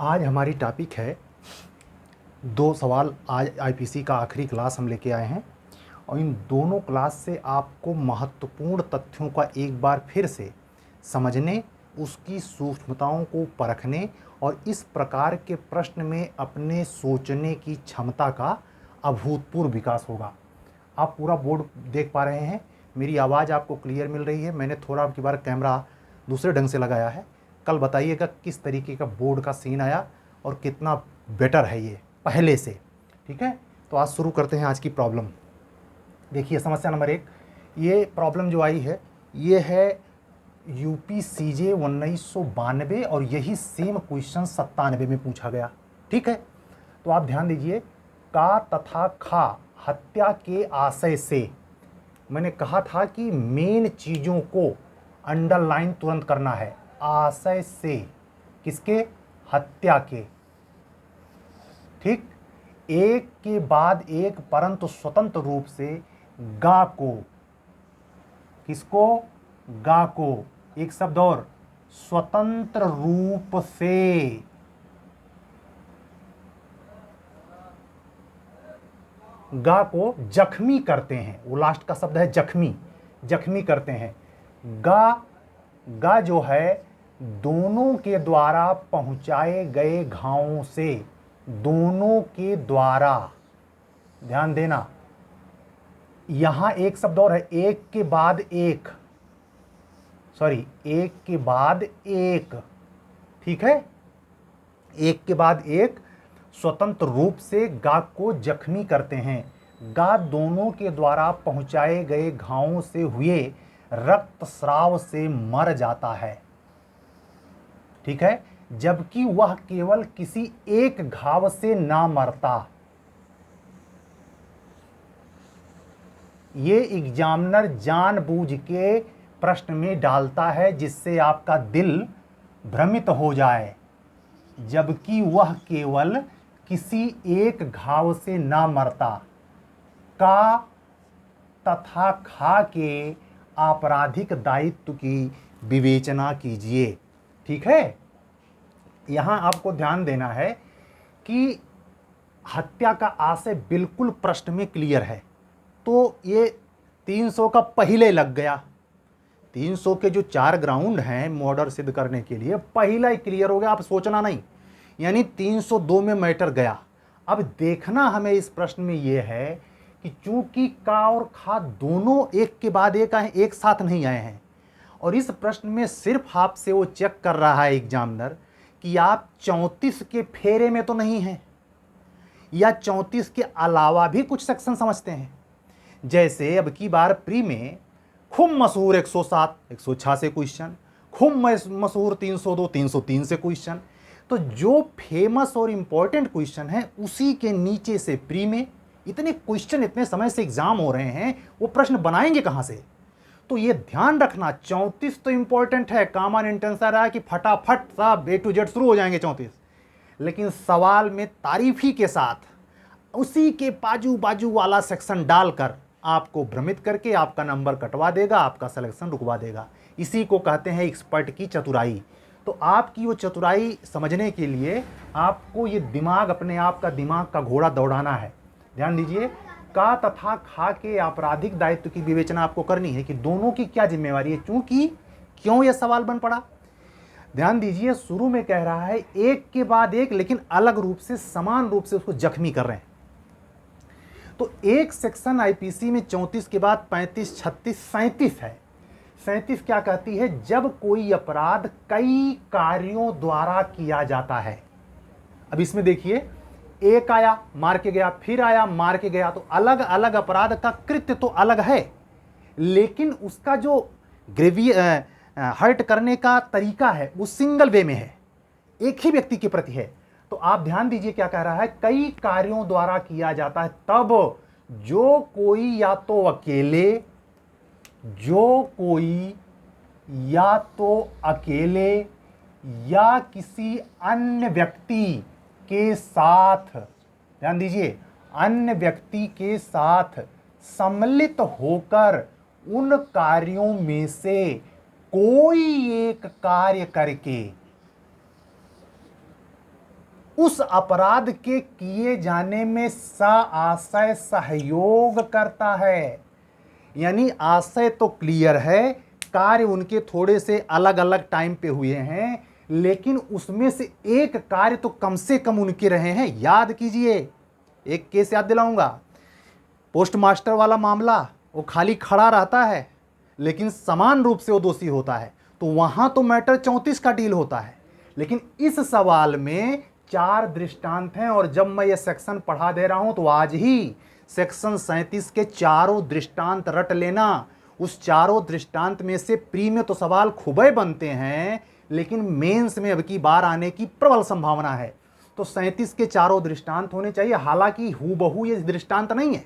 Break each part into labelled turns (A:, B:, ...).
A: आज हमारी टॉपिक है दो सवाल। आज आईपीसी का आखिरी क्लास हम लेके आए हैं और इन दोनों क्लास से आपको महत्वपूर्ण तथ्यों का एक बार फिर से समझने, उसकी सूक्ष्मताओं को परखने और इस प्रकार के प्रश्न में अपने सोचने की क्षमता का अभूतपूर्व विकास होगा। आप पूरा बोर्ड देख पा रहे हैं, मेरी आवाज़ आपको क्लियर मिल रही है। मैंने थोड़ा अब की बार कैमरा दूसरे ढंग से लगाया है। कल बताइएगा किस तरीके का बोर्ड का सीन आया और कितना बेटर है ये पहले से। ठीक है, तो आज शुरू करते हैं आज की प्रॉब्लम। देखिए समस्या नंबर 1, ये प्रॉब्लम जो आई है ये है यूपी सीजे 1992 और यही सेम क्वेश्चन 97 में पूछा गया। ठीक है, तो आप ध्यान दीजिए, का तथा खा हत्या के आशय से। मैंने कहा था कि मेन चीज़ों को अंडरलाइन तुरंत करना है। आशय से किसके? हत्या के। ठीक, एक के बाद एक परंतु स्वतंत्र रूप से गा को। किसको? गा को। एक शब्द और, स्वतंत्र रूप से। गा को जख्मी करते हैं। वो लास्ट का शब्द है जख्मी, जख्मी करते हैं। गा जो है दोनों के द्वारा पहुंचाए गए घावों से। दोनों के द्वारा, ध्यान देना, यहां एक शब्द और है, एक के बाद एक, सॉरी एक के बाद एक। ठीक है, एक के बाद एक स्वतंत्र रूप से गा को जख्मी करते हैं। गा दोनों के द्वारा पहुंचाए गए घावों से हुए रक्तस्राव से मर जाता है। ठीक है, जबकि वह केवल किसी एक घाव से ना मरता। ये एग्जामिनर जानबूझ के प्रश्न में डालता है जिससे आपका दिल भ्रमित हो जाए। जबकि वह केवल किसी एक घाव से ना मरता। का तथा खा के आपराधिक दायित्व की विवेचना कीजिए। ठीक है, यहां आपको ध्यान देना है कि हत्या का आशय बिल्कुल प्रश्न में क्लियर है। तो ये 300 का पहले लग गया। 300 के जो 4 ग्राउंड हैं मर्डर सिद्ध करने के लिए, पहला ही क्लियर हो गया, आप सोचना नहीं। यानी 302 में मैटर गया। अब देखना हमें इस प्रश्न में यह है कि चूंकि का और खा दोनों एक के बाद एक आए, एक साथ नहीं आए हैं, और इस प्रश्न में सिर्फ आपसे वो चेक कर रहा है एग्जामिनर कि आप 34 के फेरे में तो नहीं हैं, या 34 के अलावा भी कुछ सेक्शन समझते हैं। जैसे अब की बार प्री में खूब मशहूर 107, 106 से क्वेश्चन, खूब मशहूर 302, 303 से क्वेश्चन। तो जो फेमस और इंपॉर्टेंट क्वेश्चन है उसी के नीचे से प्री में इतने क्वेश्चन, इतने समय से एग्जाम हो रहे हैं, वो प्रश्न बनाएंगे कहां से? तो ये ध्यान रखना, 34 तो इंपॉर्टेंट है, कॉमन इंटेंशन रहा है कि फटाफट सब A to Z शुरू हो जाएंगे 34, लेकिन सवाल में तारीफी के साथ उसी के बाजू बाजू वाला सेक्शन डालकर आपको भ्रमित करके आपका नंबर कटवा देगा, आपका सिलेक्शन रुकवा देगा। इसी को कहते हैं एक्सपर्ट की चतुराई। तो आपकी वो चतुराई समझने के लिए आपको ये दिमाग, अपने आप का दिमाग का घोड़ा दौड़ाना है। ध्यान दीजिए, का तथा खा के आपराधिक दायित्व की विवेचना आपको करनी है कि दोनों की क्या जिम्मेवारी है। चूंकि क्यों यह सवाल बन पड़ा, ध्यान दीजिए, शुरू में कह रहा है एक के बाद एक, लेकिन अलग रूप से, समान रूप से उसको जख्मी कर रहे हैं। तो एक सेक्शन आईपीसी में 34 के बाद 35, 36, 37 है। 37 क्या कहती है? जब कोई अपराध कई कार्यों द्वारा किया जाता है। अब इसमें देखिए, एक आया मार के गया, फिर आया मार के गया, तो अलग अलग अपराध का कृत्य तो अलग है, लेकिन उसका जो हर्ट करने का तरीका है वो सिंगल वे में है, एक ही व्यक्ति के प्रति है। तो आप ध्यान दीजिए क्या कह रहा है, कई कार्यों द्वारा किया जाता है। तब जो कोई या तो अकेले, या किसी अन्य व्यक्ति के साथ, ध्यान दीजिए, अन्य व्यक्ति के साथ सम्मिलित होकर उन कार्यों में से कोई एक कार्य करके, उस अपराध के किए जाने में सआशय सहयोग करता है। यानी आशय तो क्लियर है, कार्य उनके थोड़े से अलग अलग टाइम पे हुए हैं, लेकिन उसमें से एक कार्य तो कम से कम उनके रहे हैं। याद कीजिए, एक केस याद दिलाऊंगा, पोस्टमास्टर वाला मामला, वो खाली खड़ा रहता है लेकिन समान रूप से वो दोषी होता है, तो वहां तो मैटर 34 का डील होता है। लेकिन इस सवाल में 4 दृष्टांत हैं, और जब मैं ये सेक्शन पढ़ा दे रहा हूं तो आज ही सेक्शन 37 के चारों दृष्टांत रट लेना। उस चारों दृष्टांत में से प्री में तो सवाल खूबे बनते हैं, लेकिन मेंस में अब की बार आने की प्रबल संभावना है। तो 37 के चारों दृष्टांत होने चाहिए। हालांकि हूबहू ये दृष्टांत नहीं है,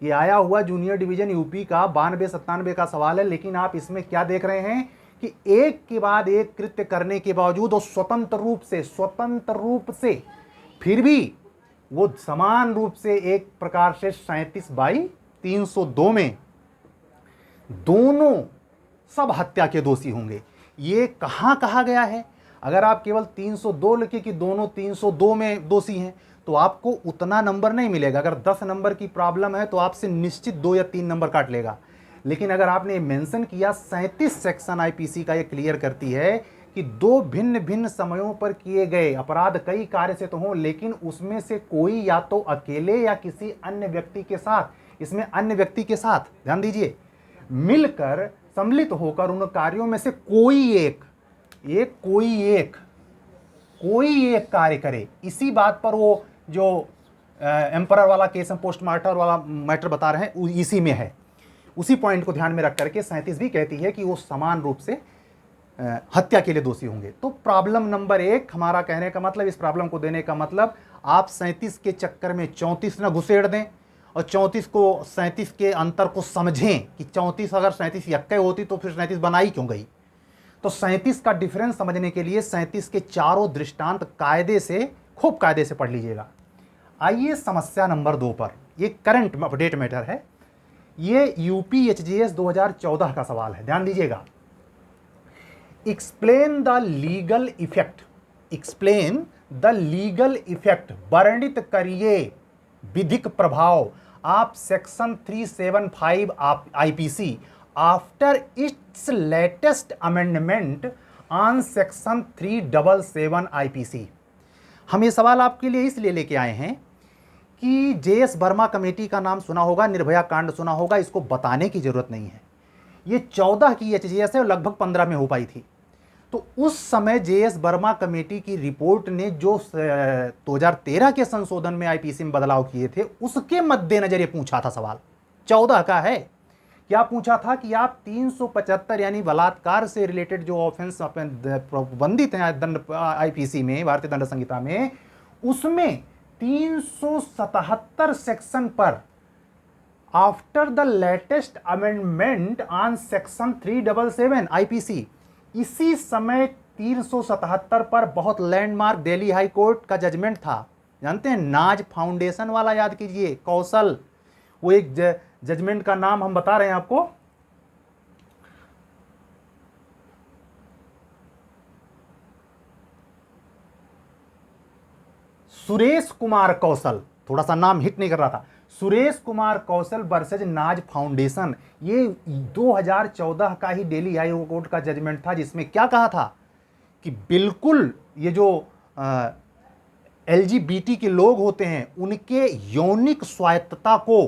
A: ये आया हुआ जूनियर डिवीजन यूपी का 92-97 का सवाल है। लेकिन आप इसमें क्या देख रहे हैं कि एक के बाद एक कृत्य करने के बावजूद वो स्वतंत्र रूप से फिर भी वो समान रूप से एक प्रकार से 37/302 में दोनों सब हत्या के दोषी होंगे। ये कहां कहा गया है? अगर आप केवल 302 लिखे कि दोनों 302 में दोषी हैं तो आपको उतना नंबर नहीं मिलेगा। अगर 10 नंबर की प्रॉब्लम है तो आपसे निश्चित 2 या 3 नंबर काट लेगा। लेकिन अगर आपने मेंशन किया 37 सेक्शन आईपीसी का ये क्लियर करती है कि 2 भिन्न भिन्न समयों पर किए गए अपराध कई कार्य से तो हों, लेकिन उसमें से कोई या तो अकेले या किसी अन्य व्यक्ति के साथ, इसमें अन्य व्यक्ति के साथ ध्यान दीजिए, मिलकर सम्मिलित होकर उन कार्यों में से कोई एक कार्य करे। इसी बात पर वो जो एम्परर वाला केस हम पोस्टमार्टम वाला मैटर बता रहे हैं इसी में है। उसी पॉइंट को ध्यान में रख करके 37 भी कहती है कि वो समान रूप से हत्या के लिए दोषी होंगे। तो प्रॉब्लम नंबर 1 हमारा कहने का मतलब, इस प्रॉब्लम को देने का मतलब, आप 37 के चक्कर में 34 न घुसेड़ दें और 34 को 37 के अंतर को समझें कि 34 अगर 37 यक्के होती तो फिर 37 बनाई क्यों गई। तो 37 का डिफरेंस समझने के लिए 37 के चारों दृष्टांत खूब कायदे से पढ़ लीजिएगा। आइए समस्या नंबर 2 पर, ये करंट अपडेट मैटर है, ये यूपी एचजीएस 2014 का सवाल है, ध्यान दीजिएगा। एक्सप्लेन द लीगल इफेक्ट, वर्णित करिए विधिक प्रभाव of section 375 IPC after it's latest amendment on section 377 IPC. हम ये सवाल आपके लिए इसलिए लेके आए हैं कि जेएस वर्मा कमेटी का नाम सुना होगा, निर्भया कांड सुना होगा, इसको बताने की जरूरत नहीं है। ये 14 की एचजीएस है और लगभग 15 में हो पाई थी। तो उस समय जेएस वर्मा कमेटी की रिपोर्ट ने जो 2013 के संशोधन में आईपीसी में बदलाव किए थे उसके मद्देनजर ये पूछा था सवाल। 14 का है। क्या पूछा था कि आप 375 यानी बलात्कार से रिलेटेड जो ऑफेंस प्रतिबंधित हैं आईपीसी में, भारतीय दंड संहिता में, उसमें 377 सेक्शन पर after the latest amendment on section 377 IPC, इसी समय 377 पर बहुत लैंडमार्क दिल्ली हाई कोर्ट का जजमेंट था। जानते हैं, नाज फाउंडेशन वाला, याद कीजिए, कौशल, वो एक जजमेंट का नाम हम बता रहे हैं आपको, सुरेश कुमार कौशल, थोड़ा सा नाम हिट नहीं कर रहा था, सुरेश कुमार कौशल वर्सेज नाज फाउंडेशन। ये 2014 का ही दिल्ली हाई कोर्ट का जजमेंट था, जिसमें क्या कहा था कि बिल्कुल ये जो एलजीबीटी के लोग होते हैं उनके यौनिक स्वायत्तता को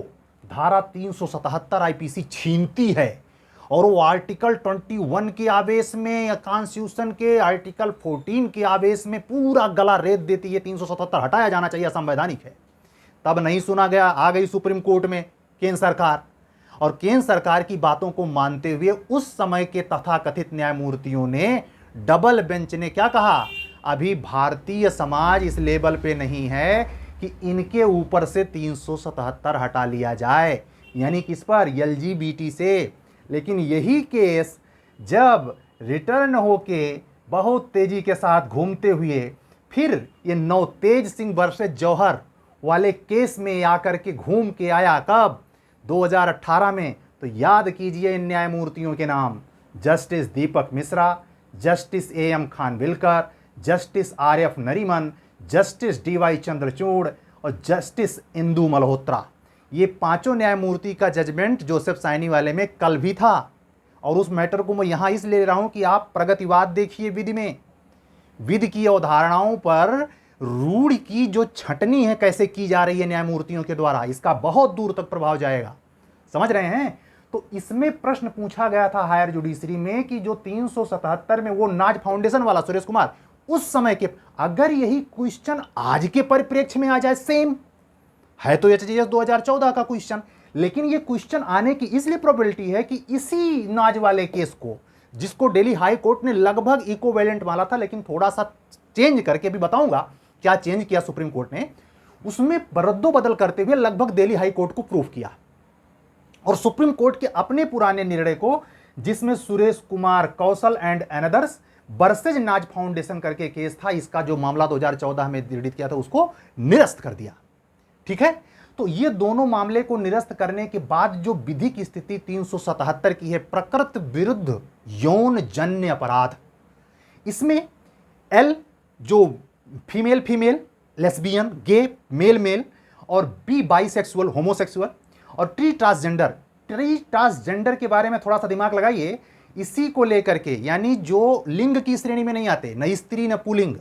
A: धारा 377 आईपीसी छीनती है, और वो आर्टिकल 21 के आवेश में या कॉन्स्टिट्यूशन के आर्टिकल 14 के आवेश में पूरा गला रेत देती है। 377 हटाया जाना चाहिए, असंवैधानिक है। तब नहीं सुना गया, आ गई सुप्रीम कोर्ट में केंद्र सरकार, और केंद्र सरकार की बातों को मानते हुए उस समय के तथाकथित न्यायमूर्तियों ने, डबल बेंच ने क्या कहा, अभी भारतीय समाज इस लेवल पे नहीं है कि इनके ऊपर से 377 हटा लिया जाए, यानी किस पर, एलजीबीटी से। लेकिन यही केस जब रिटर्न होके बहुत तेजी के साथ घूमते हुए फिर ये नवतेज सिंह वर्सेज जौहर वाले केस में आकर के घूम के आया, कब, 2018 में, तो याद कीजिए इन न्यायमूर्तियों के नाम, justice Deepak Mishra, justice A M Khanwilkar, justice R F Nariman, justice D Y. Chandrachud और जस्टिस इंदु मल्होत्रा, ये पांचों न्यायमूर्ति का जजमेंट जोसेफ साइनी वाले में कल भी था। और उस मैटर को मैं यहां इसलिए ले रहा हूं कि आप प्रगतिवाद देखिए विधि में, विधि की अवधारणाओं पर रूढ़ की जो छटनी है कैसे की जा रही है न्यायमूर्तियों के द्वारा, इसका बहुत दूर तक प्रभाव जाएगा। समझ रहे हैं? तो इसमें प्रश्न पूछा गया था हायर जुडिशरी में कि जो 377 में वो नाज फाउंडेशन वाला सुरेश कुमार, उस समय के अगर यही क्वेश्चन आज के परिप्रेक्ष्य में आ जाए, सेम है तो एचजीएस 2014 का क्वेश्चन, लेकिन ये क्वेश्चन आने की इसलिए प्रोबेबिलिटी है कि इसी नाज वाले केस को, जिसको दिल्ली हाई कोर्ट ने लगभग इक्विवेलेंट माना था, लेकिन थोड़ा सा चेंज करके भी बताऊंगा क्या चेंज किया सुप्रीम कोर्ट ने, उसमें रद्दोबदल करते हुए लगभग दिल्ली हाई कोर्ट को प्रूफ किया। और सुप्रीम कोर्ट के अपने पुराने निर्णय को, जिसमें सुरेश कुमार कौशल एंड अनदर्स वर्सेज नाज फाउंडेशन करके केस था, इसका जो मामला 2014 में निर्णित किया था, उसको निरस्त कर दिया। ठीक है, तो ये दोनों मामले को निरस्त करने के बाद जो विधिक स्थिति 377 की है, प्रकृति विरुद्ध यौन जन्य अपराध, इसमें एल जो फीमेल फीमेल, लेस्बियन, गे, मेल मेल, और बी बाइसेक्सुअल, होमोसेक्सुअल, और ट्री ट्रांसजेंडर के बारे में थोड़ा सा दिमाग लगाइए। इसी को लेकर के, यानी जो लिंग की श्रेणी में नहीं आते, न स्त्री न पुल्लिंग,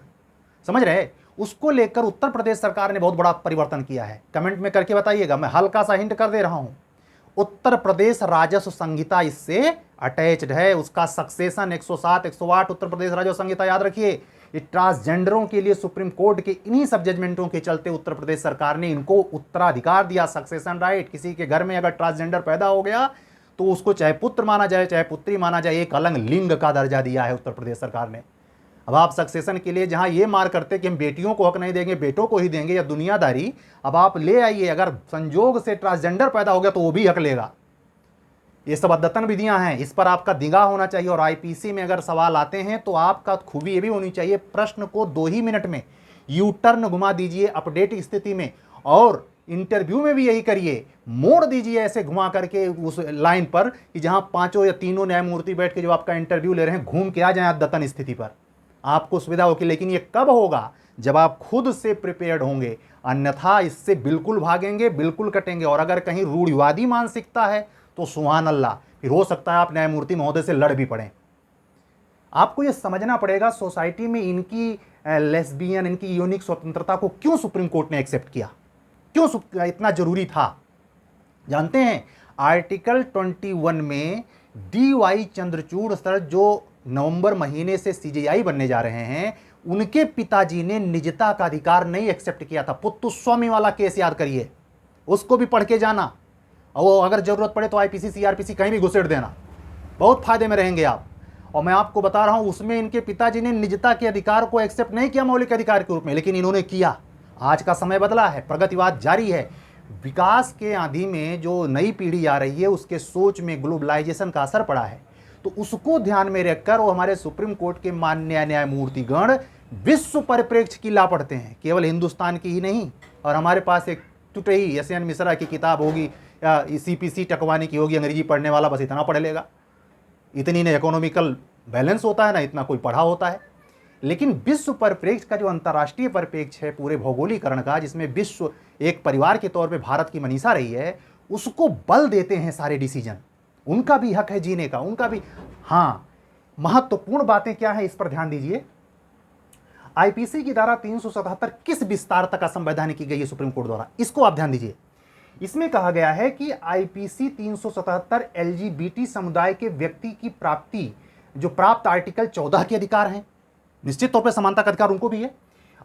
A: समझ रहे, उसको लेकर उत्तर प्रदेश सरकार ने बहुत बड़ा परिवर्तन किया है। कमेंट में करके बताइएगा, मैं हल्का सा हिंट कर दे रहा हूं। उत्तर प्रदेश राजस्व संहिता इससे अटैच्ड है, उसका सक्सेशन 107, 108 उत्तर प्रदेश राजस्व संहिता, याद रखिए। ये ट्रांसजेंडरों के लिए सुप्रीम कोर्ट के इन्हीं सब जजमेंटों के चलते उत्तर प्रदेश सरकार ने इनको उत्तराधिकार दिया, सक्सेशन राइट। किसी के घर में अगर ट्रांसजेंडर पैदा हो गया तो उसको चाहे पुत्र माना जाए चाहे पुत्री माना जाए, एक अलग लिंग का दर्जा दिया है उत्तर प्रदेश सरकार ने। अब आप सक्सेशन के लिए जहां ये मार करते कि हम बेटियों को हक नहीं देंगे, बेटों को ही देंगे, या दुनियादारी, अब आप ले आइए, अगर संजोग से ट्रांसजेंडर पैदा हो गया तो वो भी हक लेगा। ये सब अद्यतन विधियां हैं, इस पर आपका निगाह होना चाहिए। और आईपीसी में अगर सवाल आते हैं तो आपका खूबी ये भी होनी चाहिए, प्रश्न को 2 ही मिनट में यू टर्न घुमा दीजिए अपडेट स्थिति में, और इंटरव्यू में भी यही करिए, मोड़ दीजिए ऐसे घुमा करके उस लाइन पर कि जहां पांचों या तीनों न्यायमूर्ति बैठ के जो आपका इंटरव्यू ले रहे हैं घूम के आ जाएं अद्यतन स्थिति पर, आपको सुविधा होगी। लेकिन ये कब होगा? जब आप खुद से प्रिपेयर्ड होंगे, अन्यथा इससे बिल्कुल भागेंगे, बिल्कुल कटेंगे। और अगर कहीं रूढ़िवादी मानसिकता है तो सुभान अल्लाह, फिर हो सकता है आप न्यायमूर्ति महोदय से लड़ भी पड़े। आपको यह समझना पड़ेगा सोसाइटी में इनकी लेस्बियन, इनकी यूनिक स्वतंत्रता को क्यों सुप्रीम कोर्ट ने एक्सेप्ट किया, क्यों इतना जरूरी था। जानते हैं, आर्टिकल 21 में डी.वाई. चंद्रचूड़ सर जो नवंबर महीने से सीजेआई बनने जा रहे हैं, उनके पिताजी ने निजता का अधिकार नहीं एक्सेप्ट किया था। पुत्तस्वामी वाला केस याद करिए, उसको भी पढ़ के जाना, और वो अगर जरूरत पड़े तो आईपीसी सीआरपीसी कहीं भी घुसेड़ देना, बहुत फायदे में रहेंगे आप। और मैं आपको बता रहा हूं, उसमें इनके पिताजी ने निजता के अधिकार को एक्सेप्ट नहीं किया मौलिक अधिकार के रूप में, लेकिन इन्होंने किया। आज का समय बदला है, प्रगतिवाद जारी है। विकास के आंधी में जो नई पीढ़ी आ रही है, उसके सोच में ग्लोबलाइजेशन का असर पड़ा है, तो उसको ध्यान में रखकर वो हमारे सुप्रीम कोर्ट के माननीय न्यायमूर्तिगण विश्व परिप्रेक्ष्य की ला पढ़ते हैं, केवल हिंदुस्तान की ही नहीं। और हमारे पास एक टुटई एस.एन. मिश्रा की किताब होगी या सीपीसी टकवानी की होगी, अंग्रेजी पढ़ने वाला बस इतना पढ़ लेगा। इतनी ना इकोनॉमिकल बैलेंस होता है, ना इतना कोई पढ़ा होता है। लेकिन विश्व परिप्रेक्ष्य का जो अंतर्राष्ट्रीय परिप्रेक्ष्य है पूरे भौगोलिकरण का, जिसमें विश्व एक परिवार के तौर पे भारत की मनीषा रही है, उसको बल देते हैं सारे डिसीजन। उनका भी हक है जीने का, उनका भी। हाँ, महत्वपूर्ण बातें क्या है इस पर ध्यान दीजिए। आईपीसी की धारा 377 किस विस्तार तक असंवैधानिक की गई है सुप्रीम कोर्ट द्वारा, इसको आप ध्यान दीजिए। इसमें कहा गया है कि आईपीसी 377 एलजीबीटी समुदाय के व्यक्ति की प्राप्ति, जो प्राप्त आर्टिकल 14 के अधिकार हैं, निश्चित तौर पर समानता का अधिकार उनको भी है।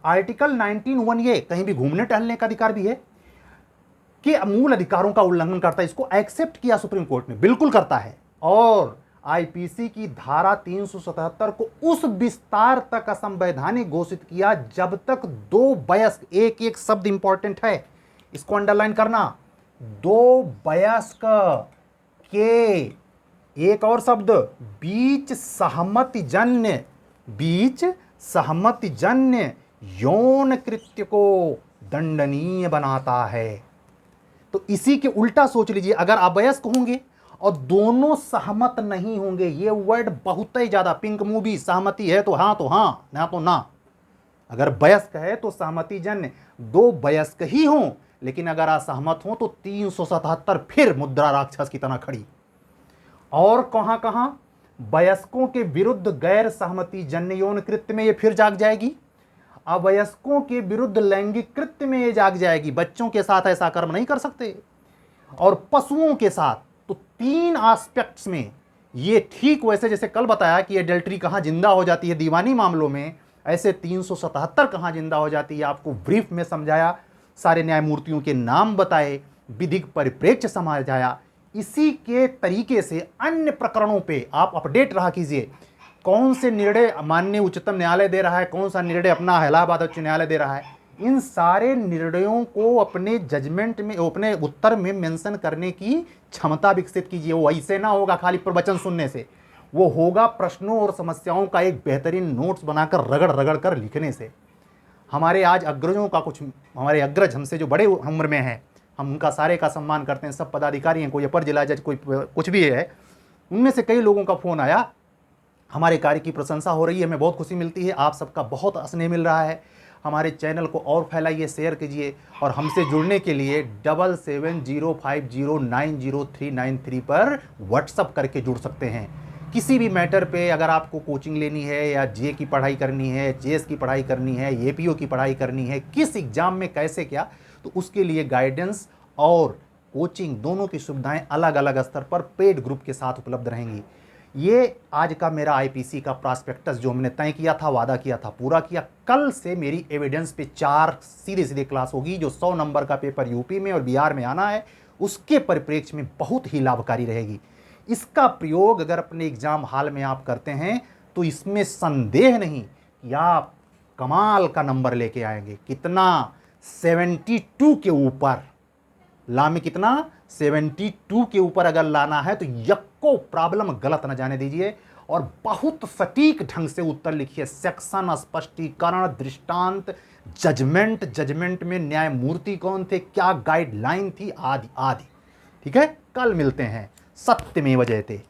A: आर्टिकल 19(1) ये कहीं भी घूमने टहलने का अधिकार भी है, कि मूल अधिकारों का उल्लंघन करता है। इसको एक्सेप्ट किया सुप्रीम कोर्ट ने, बिल्कुल करता है। और आईपीसी की धारा 377 को उस विस्तार तक असंवैधानिक घोषित किया जब तक 2 वयस्क, एक एक शब्द इंपॉर्टेंट है, इसको अंडरलाइन करना, 2 वयस्क के, एक और शब्द, बीच सहमतिजन्य यौन कृत्य को दंडनीय बनाता है। तो इसी के उल्टा सोच लीजिए, अगर अवयस्क होंगे और दोनों सहमत नहीं होंगे, ये वर्ड बहुत ही ज्यादा, पिंक मूवी, सहमति है तो हाँ ना तो ना, अगर वयस्क है तो सहमति जन्य दो वयस्क ही हों, लेकिन अगर असहमत हों तो 377 फिर मुद्रा राक्षस की तरह खड़ी। और कहां कहां वयस्कों के विरुद्ध गैर सहमति जन्य यौन कृत्य में ये फिर जाग जाएगी, अवयस्कों के विरुद्ध लैंगिक कृत्य में ये जाग जाएगी। बच्चों के साथ ऐसा कर्म नहीं कर सकते, और पशुओं के साथ। तो 3 एस्पेक्ट्स में ये ठीक वैसे जैसे कल बताया कि एडल्ट्री कहां जिंदा हो जाती है दीवानी मामलों में, ऐसे 377 कहां जिंदा हो जाती है आपको ब्रीफ में समझाया, सारे न्यायमूर्तियों के नाम बताए, विधिक परिप्रेक्ष्य समझाया। इसी के तरीके से अन्य प्रकरणों पे आप अपडेट रहा कीजिए, कौन से निर्णय माननीय उच्चतम न्यायालय दे रहा है, कौन सा निर्णय अपना इलाहाबाद उच्च न्यायालय दे रहा है। इन सारे निर्णयों को अपने जजमेंट में, अपने उत्तर में मेंशन करने की क्षमता विकसित कीजिए। वो ऐसे ना होगा खाली प्रवचन सुनने से, वो होगा प्रश्नों और समस्याओं का एक बेहतरीन नोट्स बनाकर रगड़ रगड़ कर लिखने से। हमारे आज अग्रजों का कुछ, हमारे अग्रज हमसे जो बड़े उम्र में हैं, हम उनका सारे का सम्मान करते हैं, सब पदाधिकारी हैं, कोई अपर जिला जज, कोई कुछ भी है, उनमें से कई लोगों का फ़ोन आया, हमारे कार्य की प्रशंसा हो रही है, हमें बहुत खुशी मिलती है, आप सबका बहुत स्नेह मिल रहा है, हमारे चैनल को और फैलाइए, शेयर कीजिए, और हमसे जुड़ने के लिए 7705090393 पर व्हाट्सअप करके जुड़ सकते हैं। किसी भी मैटर पे अगर आपको कोचिंग लेनी है, या जे की पढ़ाई करनी है, जेएस की पढ़ाई करनी है, एपीओ की पढ़ाई करनी है, किस एग्जाम में कैसे क्या, तो उसके लिए गाइडेंस और कोचिंग दोनों की सुविधाएं अलग अलग स्तर पर पेड ग्रुप के साथ उपलब्ध रहेंगी। ये आज का मेरा आईपीसी का प्रॉस्पेक्टस जो हमने तय किया था, वादा किया था, पूरा किया। कल से मेरी एविडेंस पे 4 सीधे सीधे क्लास होगी, जो 100 नंबर का पेपर यूपी में और बिहार में आना है, उसके परिप्रेक्ष्य में बहुत ही लाभकारी रहेगी। इसका प्रयोग अगर अपने एग्जाम हॉल में आप करते हैं तो इसमें संदेह नहीं कि आप कमाल का नंबर लेके आएंगे। कितना? 72 के ऊपर। ला में कितना? 72 के ऊपर अगर लाना है तो यक्को प्रॉब्लम गलत न जाने दीजिए, और बहुत सटीक ढंग से उत्तर लिखिए। सेक्शन, स्पष्टीकरण, दृष्टांत, जजमेंट में न्यायमूर्ति कौन थे, क्या गाइडलाइन थी, आदि आदि। ठीक है, कल मिलते हैं। सत्यमेव जयते।